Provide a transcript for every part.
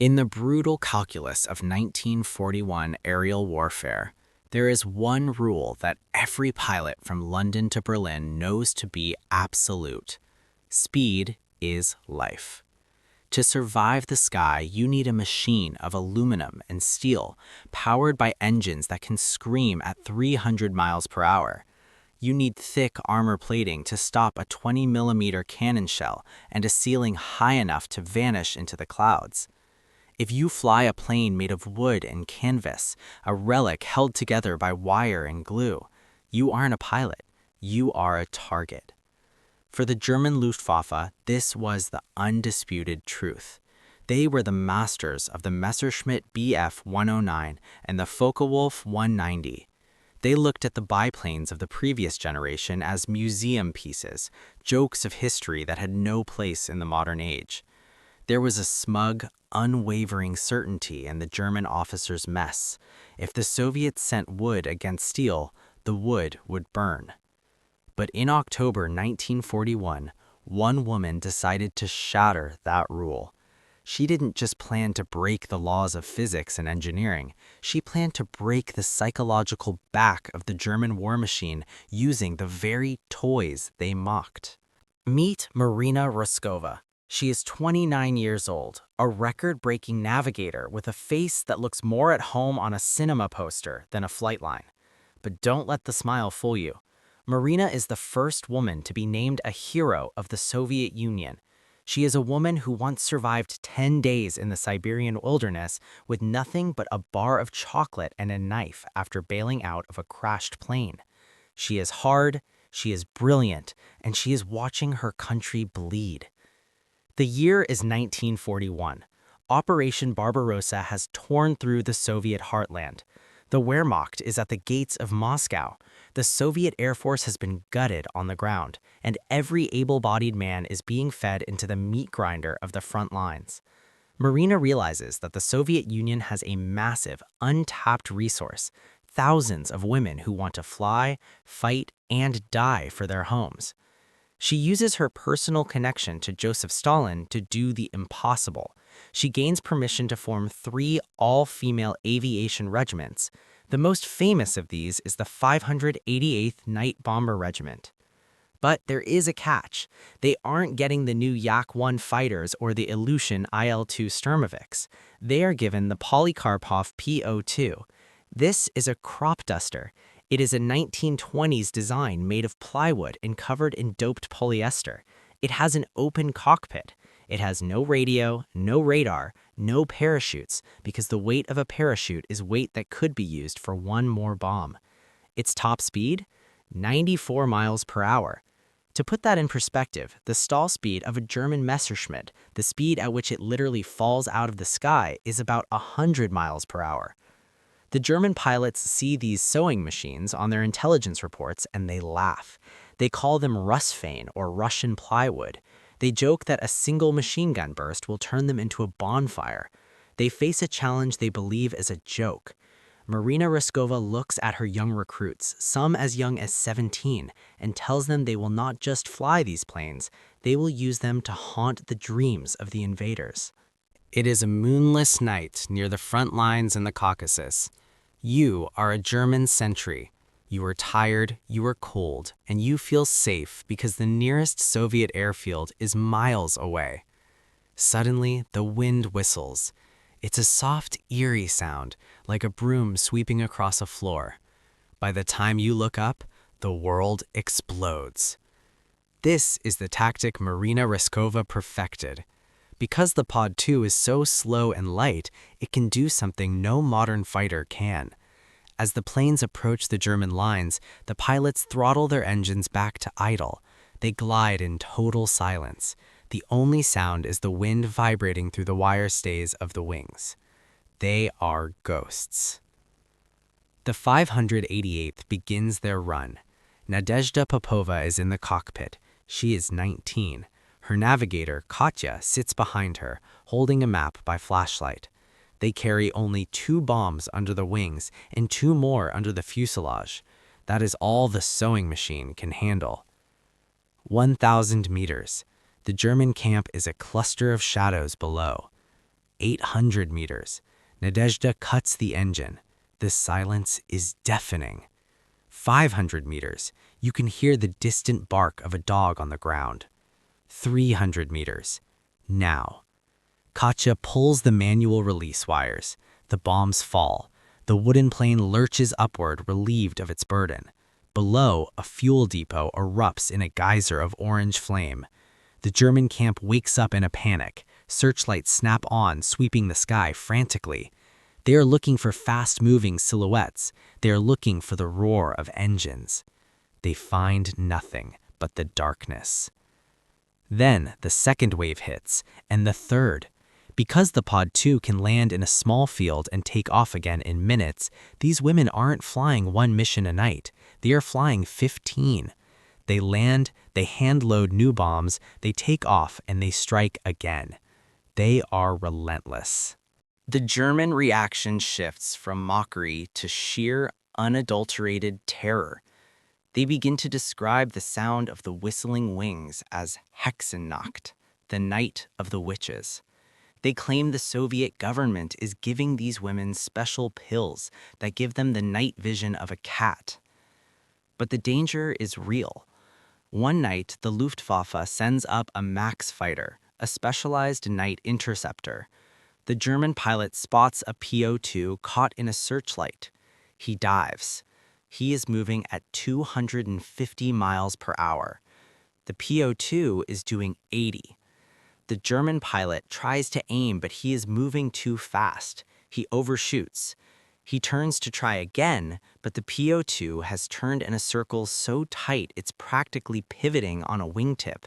In the brutal calculus of 1941 aerial warfare, there is one rule that every pilot from London to Berlin knows to be absolute. Speed is life. To survive the sky, you need a machine of aluminum and steel, powered by engines that can scream at 300 miles per hour. You need thick armor plating to stop a 20-millimeter cannon shell and a ceiling high enough to vanish into the clouds. If you fly a plane made of wood and canvas, a relic held together by wire and glue, you aren't a pilot, you are a target. For the German Luftwaffe, this was the undisputed truth. They were the masters of the Messerschmitt Bf 109 and the Focke-Wulf 190. They looked at the biplanes of the previous generation as museum pieces, jokes of history that had no place in the modern age. There was a smug, unwavering certainty in the German officers' mess. If the Soviets sent wood against steel, the wood would burn. But in October 1941, one woman decided to shatter that rule. She didn't just plan to break the laws of physics and engineering. She planned to break the psychological back of the German war machine using the very toys they mocked. Meet Marina Raskova. She is 29 years old, a record-breaking navigator with a face that looks more at home on a cinema poster than a flight line. But don't let the smile fool you. Marina is the first woman to be named a hero of the Soviet Union. She is a woman who once survived 10 days in the Siberian wilderness with nothing but a bar of chocolate and a knife after bailing out of a crashed plane. She is hard, she is brilliant, and she is watching her country bleed. The year is 1941. Operation Barbarossa has torn through the Soviet heartland. The Wehrmacht is at the gates of Moscow. The Soviet Air Force has been gutted on the ground, and every able-bodied man is being fed into the meat grinder of the front lines. Marina realizes that the Soviet Union has a massive, untapped resource, thousands of women who want to fly, fight, and die for their homes. She uses her personal connection to Joseph Stalin to do the impossible. She gains permission to form 3 all-female aviation regiments. The most famous of these is the 588th Night Bomber Regiment. But there is a catch. They aren't getting the new Yak-1 fighters or the Ilyushin IL-2 Sturmovix. They are given the Polikarpov Po-2. This is a crop duster. It is a 1920s design made of plywood and covered in doped polyester. It has an open cockpit. It has no radio, no radar, no parachutes, because the weight of a parachute is weight that could be used for one more bomb. Its top speed? 94 miles per hour. To put that in perspective, the stall speed of a German Messerschmitt, the speed at which it literally falls out of the sky, is about 100 miles per hour. The German pilots see these sewing machines on their intelligence reports and they laugh. They call them Russfein or Russian plywood. They joke that a single machine gun burst will turn them into a bonfire. They face a challenge they believe is a joke. Marina Raskova looks at her young recruits, some as young as 17, and tells them they will not just fly these planes, they will use them to haunt the dreams of the invaders. It is a moonless night near the front lines in the Caucasus. You are a German sentry. You are tired, you are cold, and you feel safe because the nearest Soviet airfield is miles away. Suddenly, the wind whistles. It's a soft, eerie sound, like a broom sweeping across a floor. By the time you look up, the world explodes. This is the tactic Marina Raskova perfected. Because the Pod-2 is so slow and light, it can do something no modern fighter can. As the planes approach the German lines, the pilots throttle their engines back to idle. They glide in total silence. The only sound is the wind vibrating through the wire stays of the wings. They are ghosts. The 588th begins their run. Nadezhda Popova is in the cockpit. She is 19. Her navigator, Katya, sits behind her, holding a map by flashlight. They carry only 2 bombs under the wings and 2 more under the fuselage. That is all the sewing machine can handle. 1,000 meters. The German camp is a cluster of shadows below. 800 meters. Nadezhda cuts the engine. The silence is deafening. 500 meters. You can hear the distant bark of a dog on the ground. 300 meters. Now. Katya pulls the manual release wires. The bombs fall. The wooden plane lurches upward, relieved of its burden. Below, a fuel depot erupts in a geyser of orange flame. The German camp wakes up in a panic. Searchlights snap on, sweeping the sky frantically. They are looking for fast-moving silhouettes. They are looking for the roar of engines. They find nothing but the darkness. Then the second wave hits, and the third. Because the Pod-2 can land in a small field and take off again in minutes, these women aren't flying one mission a night. They are flying 15. They land, they hand-load new bombs, they take off, and they strike again. They are relentless. The German reaction shifts from mockery to sheer, unadulterated terror. They begin to describe the sound of the whistling wings as Hexennacht, the night of the witches. They claim the Soviet government is giving these women special pills that give them the night vision of a cat. But the danger is real. One night, the Luftwaffe sends up a Max fighter, a specialized night interceptor. The German pilot spots a Po-2 caught in a searchlight. He dives. He is moving at 250 miles per hour. The Po-2 is doing 80. The German pilot tries to aim, but he is moving too fast. He overshoots. He turns to try again, but the Po-2 has turned in a circle so tight it's practically pivoting on a wingtip.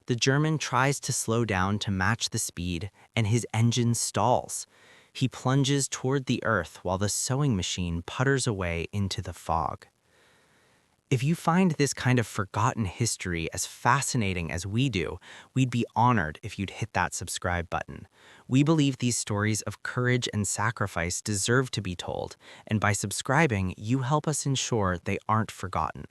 The German tries to slow down to match the speed, and his engine stalls. He plunges toward the earth while the sewing machine putters away into the fog. If you find this kind of forgotten history as fascinating as we do, we'd be honored if you'd hit that subscribe button. We believe these stories of courage and sacrifice deserve to be told, and by subscribing, you help us ensure they aren't forgotten.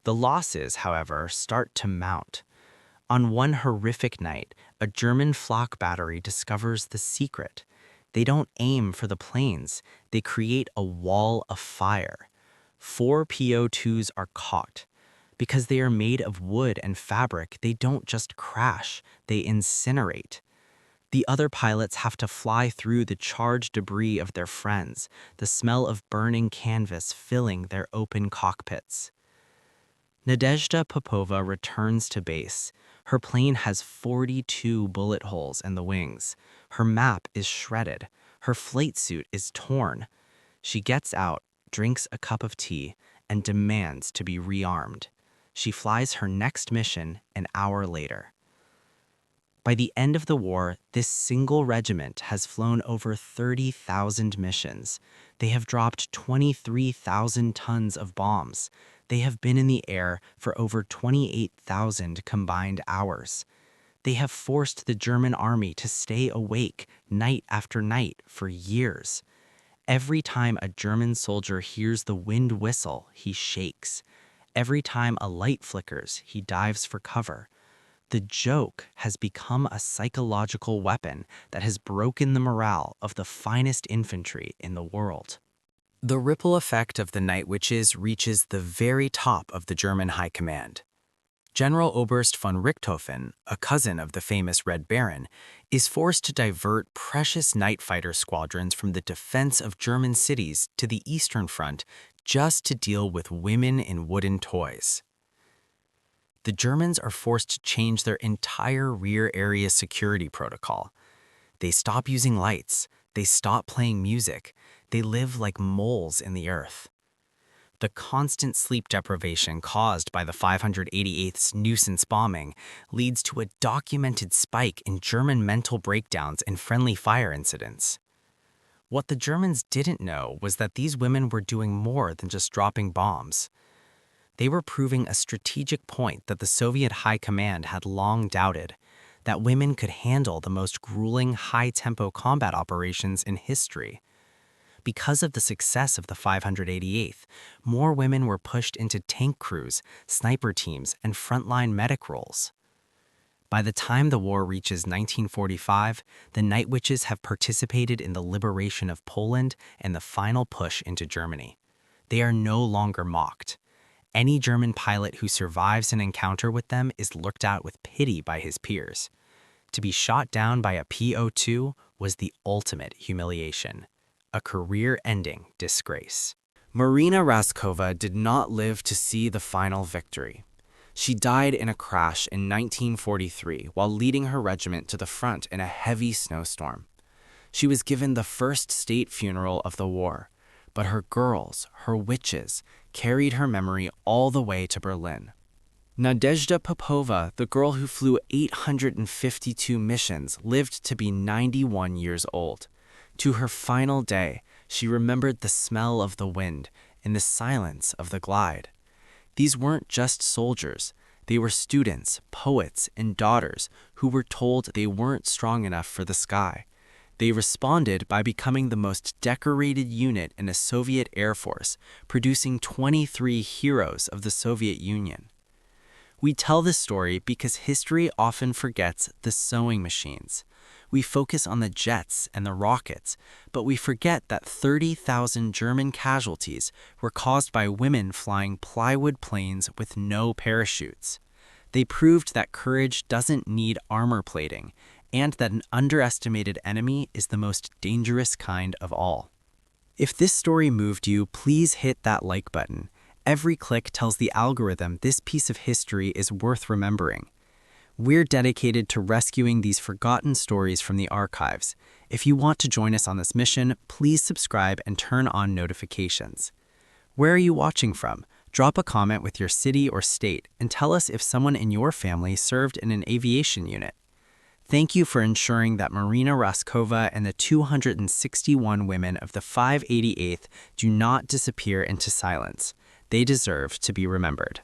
The losses, however, start to mount. On one horrific night, a German flak battery discovers the secret. They don't aim for the planes, they create a wall of fire. 4 Po-2s are caught. Because they are made of wood and fabric, they don't just crash, they incinerate. The other pilots have to fly through the charged debris of their friends, the smell of burning canvas filling their open cockpits. Nadezhda Popova returns to base. Her plane has 42 bullet holes in the wings. Her map is shredded. Her flight suit is torn. She gets out, drinks a cup of tea, and demands to be rearmed. She flies her next mission an hour later. By the end of the war, this single regiment has flown over 30,000 missions. They have dropped 23,000 tons of bombs. They have been in the air for over 28,000 combined hours. They have forced the German army to stay awake night after night for years. Every time a German soldier hears the wind whistle, he shakes. Every time a light flickers, he dives for cover. The joke has become a psychological weapon that has broken the morale of the finest infantry in the world. The ripple effect of the Night Witches reaches the very top of the German High Command. General Oberst von Richthofen, a cousin of the famous Red Baron, is forced to divert precious night fighter squadrons from the defense of German cities to the Eastern Front just to deal with women in wooden toys. The Germans are forced to change their entire rear area security protocol. They stop using lights. They stop playing music. They live like moles in the earth. The constant sleep deprivation caused by the 588th's nuisance bombing leads to a documented spike in German mental breakdowns and friendly fire incidents. What the Germans didn't know was that these women were doing more than just dropping bombs. They were proving a strategic point that the Soviet High Command had long doubted, that women could handle the most grueling, high-tempo combat operations in history. Because of the success of the 588th, more women were pushed into tank crews, sniper teams, and frontline medic roles. By the time the war reaches 1945, the Night Witches have participated in the liberation of Poland and the final push into Germany. They are no longer mocked. Any German pilot who survives an encounter with them is looked at with pity by his peers. To be shot down by a Po-2 was the ultimate humiliation, a career-ending disgrace. Marina Raskova did not live to see the final victory. She died in a crash in 1943 while leading her regiment to the front in a heavy snowstorm. She was given the first state funeral of the war, but her girls, her witches, carried her memory all the way to Berlin. Nadezhda Popova, the girl who flew 852 missions, lived to be 91 years old. To her final day, she remembered the smell of the wind and the silence of the glide. These weren't just soldiers. They were students, poets, and daughters who were told they weren't strong enough for the sky. They responded by becoming the most decorated unit in a Soviet Air Force, producing 23 heroes of the Soviet Union. We tell this story because history often forgets the sewing machines. We focus on the jets and the rockets, but we forget that 30,000 German casualties were caused by women flying Plywood planes with no parachutes. They proved that courage doesn't need armor plating, and that an underestimated enemy is the most dangerous kind of all. If this story moved you, please hit that like button. Every click tells the algorithm this piece of history is worth remembering. We're dedicated to rescuing these forgotten stories from the archives. If you want to join us on this mission, please subscribe and turn on notifications. Where are you watching from? Drop a comment with your city or state and tell us if someone in your family served in an aviation unit. Thank you for ensuring that Marina Raskova and the 261 women of the 588th do not disappear into silence. They deserve to be remembered.